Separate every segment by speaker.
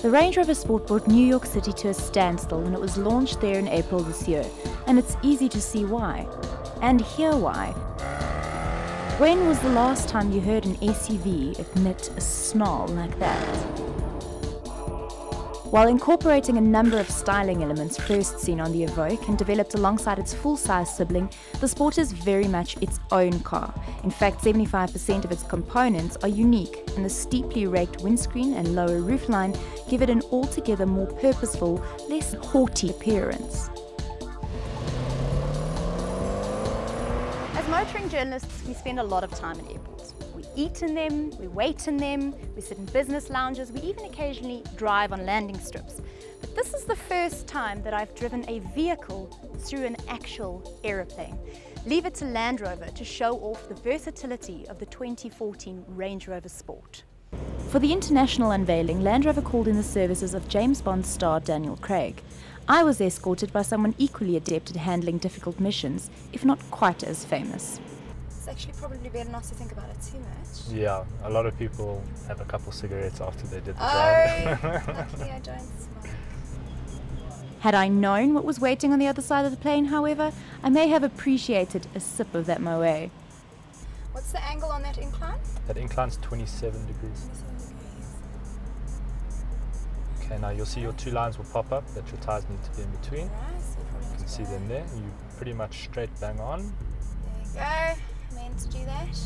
Speaker 1: The Range Rover Sport brought New York City to a standstill when it was launched there in April this year, and it's easy to see why. And hear why. When was the last time you heard an SUV emit a snarl like that? While incorporating a number of styling elements first seen on the Evoque and developed alongside its full-size sibling, the Sport is very much its own car. In fact, 75% of its components are unique, and the steeply raked windscreen and lower roofline give it an altogether more purposeful, less haughty appearance.
Speaker 2: As motoring journalists, we spend a lot of time in airports. We eat in them, we wait in them, we sit in business lounges, we even occasionally drive on landing strips. But this is the first time that I've driven a vehicle through an actual aeroplane. Leave it to Land Rover to show off the versatility of the 2014 Range Rover Sport.
Speaker 1: For the international unveiling, Land Rover called in the services of James Bond star Daniel Craig. I was escorted by someone equally adept at handling difficult missions, if not quite as famous.
Speaker 2: It's actually probably better not to think about it too much.
Speaker 3: Yeah, a lot of people have a couple cigarettes after they did the drive.
Speaker 2: Luckily I don't smoke.
Speaker 1: Had I known what was waiting on the other side of the plane, however, I may have appreciated a sip of that Moet.
Speaker 2: What's the angle on that incline?
Speaker 3: That incline's 27 degrees.
Speaker 2: 27 degrees.
Speaker 3: Okay, now you'll see your two lines will pop up that your tyres need to be in between.
Speaker 2: Right, so
Speaker 3: You can see them there. You're pretty much straight bang on.
Speaker 2: There you go. Meant to do that.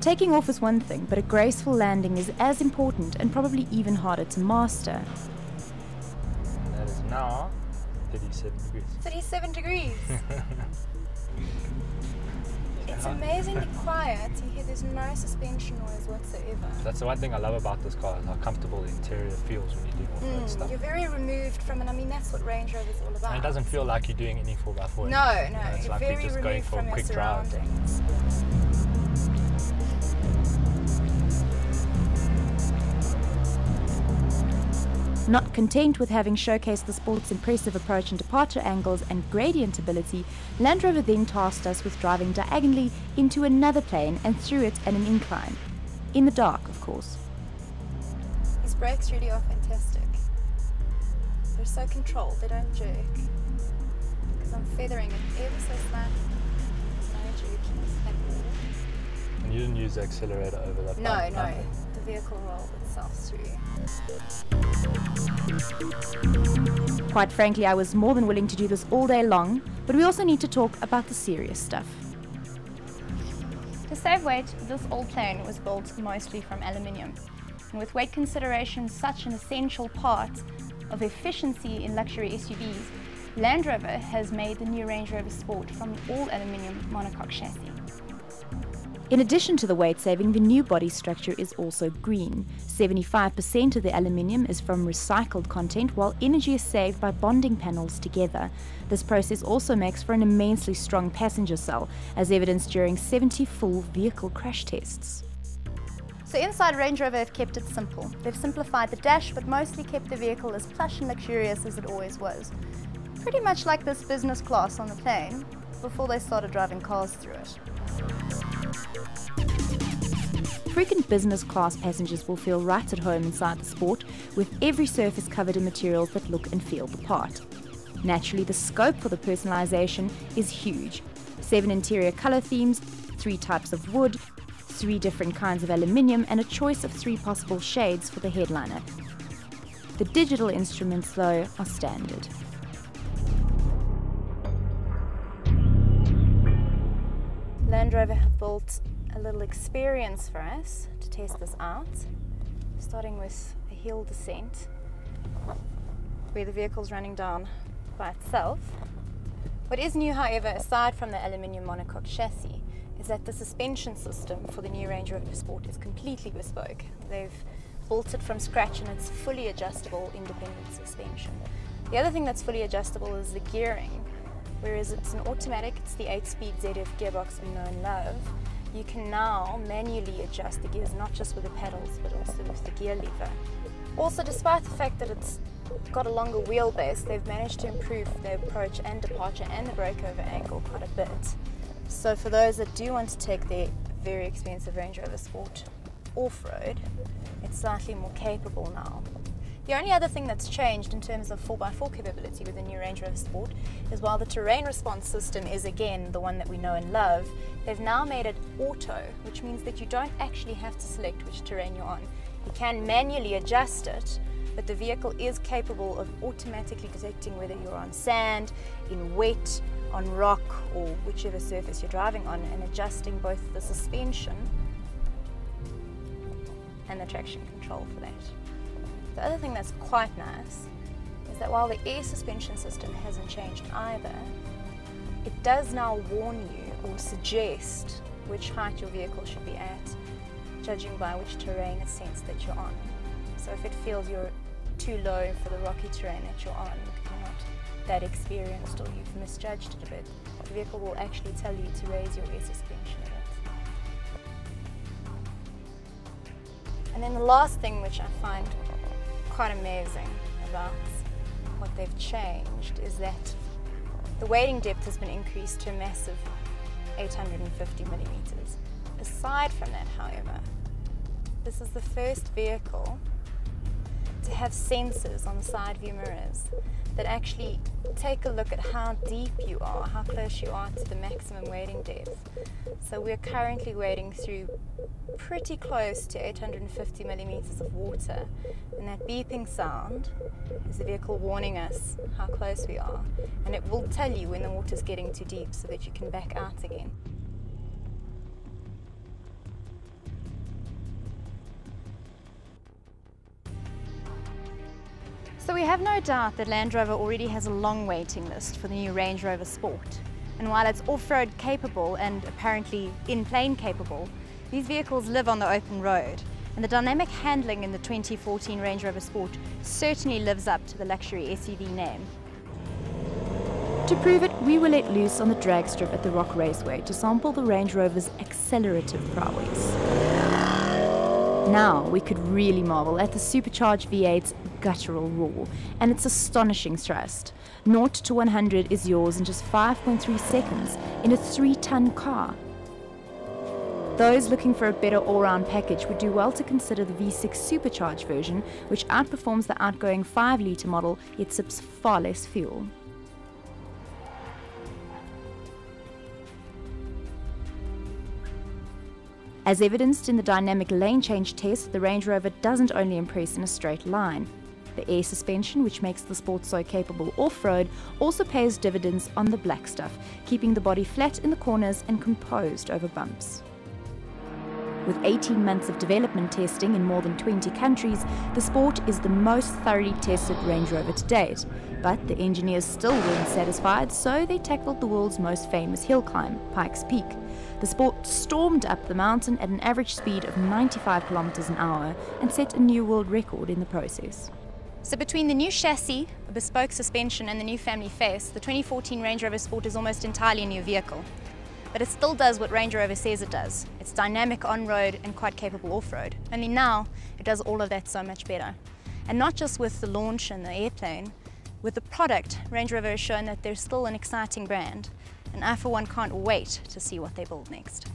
Speaker 1: Taking off is one thing, but a graceful landing is as important and probably even harder to master.
Speaker 3: And that is now 37 degrees.
Speaker 2: 37 degrees. It's amazingly quiet. You hear there's no suspension noise whatsoever.
Speaker 3: That's the one thing I love about this car, is how comfortable the interior feels when you're doing all that stuff.
Speaker 2: You're very removed from it. I mean, that's what Range Rover is all about.
Speaker 3: And it doesn't feel like you're doing any 4x4.
Speaker 2: No,
Speaker 3: It's
Speaker 2: you're
Speaker 3: like
Speaker 2: very
Speaker 3: we're just going
Speaker 2: removed
Speaker 3: for
Speaker 2: from
Speaker 3: a
Speaker 2: your
Speaker 3: quick drive.
Speaker 2: surroundings.
Speaker 1: Not content with having showcased the Sport's impressive approach and departure angles and gradient ability, Land Rover then tasked us with driving diagonally into another plane and through it at an incline. In the dark, of course.
Speaker 2: These brakes really are fantastic. They're so controlled, they don't jerk. Because I'm feathering it ever so slightly. No jerkiness at all.
Speaker 3: And you didn't use the accelerator over that bump,
Speaker 2: No. The vehicle rolled itself through.
Speaker 1: Quite frankly, I was more than willing to do this all day long, but we also need to talk about the serious stuff.
Speaker 2: To save weight, this old plane was built mostly from aluminium. And with weight consideration such an essential part of efficiency in luxury SUVs, Land Rover has made the new Range Rover Sport from an all-aluminium monocoque chassis.
Speaker 1: In addition to the weight saving, the new body structure is also green. 75% of the aluminium is from recycled content, while energy is saved by bonding panels together. This process also makes for an immensely strong passenger cell, as evidenced during 70 full vehicle crash tests.
Speaker 2: So inside Range Rover have kept it simple. They've simplified the dash, but mostly kept the vehicle as plush and luxurious as it always was. Pretty much like this business class on the plane, before they started driving cars through it.
Speaker 1: Frequent business class passengers will feel right at home inside the Sport, with every surface covered in materials that look and feel the part. Naturally, the scope for the personalisation is huge. 7 interior colour themes, 3 types of wood, 3 different kinds of aluminium, and a choice of 3 possible shades for the headliner. The digital instruments, though, are standard.
Speaker 2: Land Rover have built a little experience for us to test this out, starting with a hill descent where the vehicle's running down by itself. What is new, however, aside from the aluminium monocoque chassis, is that the suspension system for the new Range Rover Sport is completely bespoke. They've built it from scratch and it's fully adjustable independent suspension. The other thing that's fully adjustable is the gearing. Whereas it's an automatic, it's the 8-speed ZF gearbox we know and love. You can now manually adjust the gears, not just with the pedals, but also with the gear lever. Also, despite the fact that it's got a longer wheelbase, they've managed to improve the approach and departure and the breakover angle quite a bit. So for those that do want to take their very expensive Range Rover Sport off-road, it's slightly more capable now. The only other thing that's changed in terms of 4x4 capability with the new Range Rover Sport is while the terrain response system is again the one that we know and love, they've now made it auto, which means that you don't actually have to select which terrain you're on. You can manually adjust it, but the vehicle is capable of automatically detecting whether you're on sand, in wet, on rock, or whichever surface you're driving on, and adjusting both the suspension and the traction control for that. The other thing that's quite nice is that while the air suspension system hasn't changed either, it does now warn you or suggest which height your vehicle should be at, judging by which terrain it senses that you're on. So if it feels you're too low for the rocky terrain that you're on, because you're not that experienced or you've misjudged it a bit, the vehicle will actually tell you to raise your air suspension a bit. And then the last thing which I find quite amazing about what they've changed is that the wading depth has been increased to a massive 850 millimeters. Aside from that, however, this is the first vehicle to have sensors on the side view mirrors that actually take a look at how deep you are, how close you are to the maximum wading depth. So we're currently wading through pretty close to 850 millimeters of water, and that beeping sound is the vehicle warning us how close we are, and it will tell you when the water's getting too deep so that you can back out again. So we have no doubt that Land Rover already has a long waiting list for the new Range Rover Sport. And while it's off-road capable and apparently in-plane capable, these vehicles live on the open road. And the dynamic handling in the 2014 Range Rover Sport certainly lives up to the luxury SUV name.
Speaker 1: To prove it, we were let loose on the drag strip at the Rock Raceway to sample the Range Rover's accelerative prowess. Now we could really marvel at the supercharged V8's guttural roar and its astonishing thrust. 0 to 100 is yours in just 5.3 seconds in a 3-ton car. Those looking for a better all-round package would do well to consider the V6 supercharged version, which outperforms the outgoing 5-litre model yet sips far less fuel. As evidenced in the dynamic lane change test, the Range Rover doesn't only impress in a straight line. The air suspension, which makes the Sport so capable off-road, also pays dividends on the black stuff, keeping the body flat in the corners and composed over bumps. With 18 months of development testing in more than 20 countries, the Sport is the most thoroughly tested Range Rover to date. But the engineers still weren't satisfied, so they tackled the world's most famous hill climb, Pikes Peak. The Sport stormed up the mountain at an average speed of 95 kilometers an hour and set a new world record in the process.
Speaker 2: So between the new chassis, a bespoke suspension and the new family face, the 2014 Range Rover Sport is almost entirely a new vehicle. But it still does what Range Rover says it does. It's dynamic on-road and quite capable off-road. Only now it does all of that so much better. And not just with the launch and the airplane. With the product, Range Rover has shown that they're still an exciting brand. And I for one can't wait to see what they build next.